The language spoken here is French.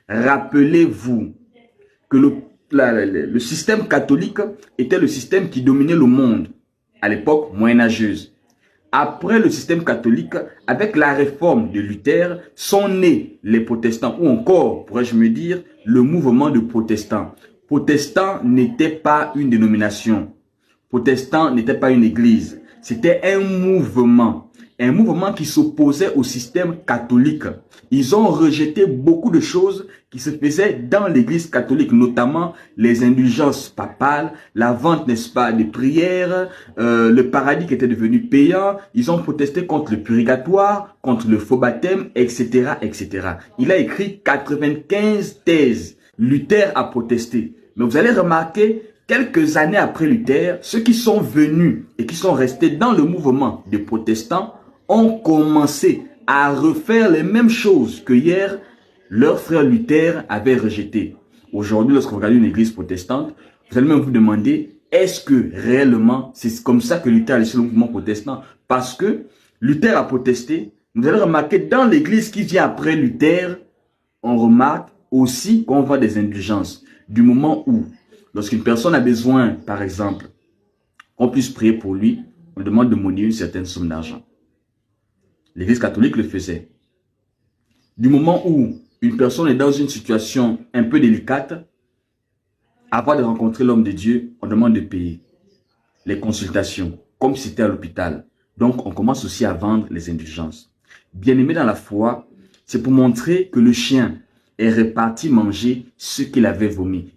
Rappelez-vous que le système catholique était le système qui dominait le monde à l'époque moyenâgeuse. Après le système catholique, avec la réforme de Luther, sont nés les protestants, ou encore, pourrais-je me dire, le mouvement de protestants. Protestant n'était pas une dénomination. Protestant n'était pas une église. C'était un mouvement qui s'opposait au système catholique. Ils ont rejeté beaucoup de choses qui se faisaient dans l'église catholique, notamment les indulgences papales, la vente, n'est-ce pas, des prières, le paradis qui était devenu payant. Ils ont protesté contre le purgatoire, contre le faux baptême, etc., etc. Il a écrit 95 thèses. Luther a protesté. Mais vous allez remarquer, quelques années après Luther, ceux qui sont venus et qui sont restés dans le mouvement des protestants ont commencé à refaire les mêmes choses que hier leur frère Luther avait rejeté. Aujourd'hui, lorsque vous regardez une église protestante, vous allez même vous demander, est-ce que réellement c'est comme ça que Luther a laissé le mouvement protestant? Parce que Luther a protesté. Vous allez remarquer dans l'église qui vient après Luther, on remarque aussi qu'on voit des indulgences. Du moment où, lorsqu'une personne a besoin, par exemple, qu'on puisse prier pour lui, on demande de monnayer une certaine somme d'argent. L'église catholique le faisait. Du moment où une personne est dans une situation un peu délicate, avant de rencontrer l'homme de Dieu, on demande de payer les consultations, comme si c'était à l'hôpital. Donc, on commence aussi à vendre les indulgences. Bien-aimé dans la foi, c'est pour montrer que le chien est reparti manger ce qu'il avait vomi.